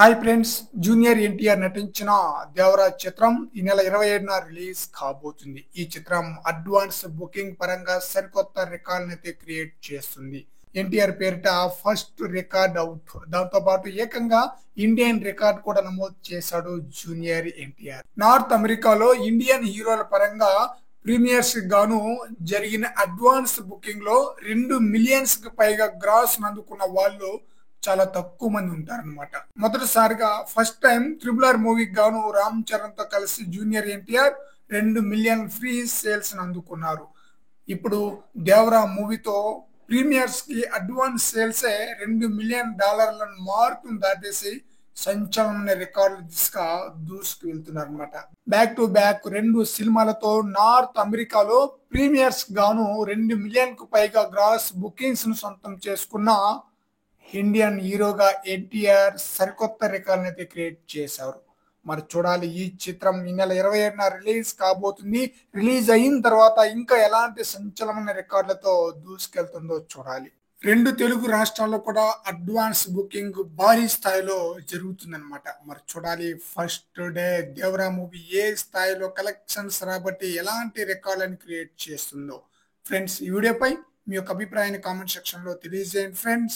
Hi friends, junior NTR నటించిన దేవరాజ్ చిత్రం ఈ నెల 27న రిలీజ్ కాబోతుంది. ఈ చిత్రం అడ్వాన్స్ బుకింగ్ పరంగా సరికొత్త రికార్డునైతే క్రియేట్ చేస్తుంది. ఎన్టీఆర్ పేరిట ఫస్ట్ రికార్డ్ అవుట్. దాంతో పాటు ఏకంగా ఇండియన్ రికార్డ్ కూడా నమోదు చేశాడు జూనియర్ ఎన్టీఆర్. నార్త్ అమెరికాలో ఇండియన్ హీరోల పరంగా ప్రీమియర్స్ గాను జరిగిన అడ్వాన్స్ బుకింగ్ లో 2 మిలియన్స్ కి పైగా గ్రాస్ అందుకున్న వాళ్ళు చాలా తక్కువ మంది ఉంటారన్నమాట. మొదటిసారిగా ఫస్ట్ టైం త్రిబుల్ మూవీకి గాను రామ్ చరణ్ తో కలిసి junior NTR 2 million free sales అందుకున్నారు. ఇప్పుడు దేవరా మూవీతో ప్రీమియర్స్ కి అడ్వాన్స్ సేల్సే $2 మిలియన్ మార్కును దాటేసి సంచలన రికార్డుల దిశగా దూసుకు వెళ్తున్నారు అనమాట. బ్యాక్ టు బ్యాక్ 2 సినిమాలతో నార్త్ అమెరికాలో ప్రీమియర్స్ గాను 2 మిలియన్ కు పైగా గ్రాస్ బుకింగ్స్ ను సొంతం చేసుకున్న ఇండియన్ హీరోగా ఎన్టీఆర్ సరికొత్త రికార్డుని అయితే క్రియేట్ చేశారు. మరి చూడాలి, ఈ చిత్రం ఈ నెల 27న రిలీజ్ కాబోతుంది. రిలీజ్ అయిన తర్వాత ఇంకా ఎలాంటి సంచలన రికార్డులతో దూసుకెళ్తుందో చూడాలి. 2 తెలుగు రాష్ట్రాల్లో కూడా అడ్వాన్స్ బుకింగ్ భారీ స్థాయిలో జరుగుతుందన్నమాట. మరి చూడాలి, ఫస్ట్ డే దేవరా మూవీ ఏ స్థాయిలో కలెక్షన్స్ రాబట్టి ఎలాంటి రికార్డులను క్రియేట్ చేస్తుందో. ఫ్రెండ్స్, ఈ వీడియోపై మీ యొక్క అభిప్రాయాన్ని కామెంట్ సెక్షన్ లో తెలియజేయండి ఫ్రెండ్స్.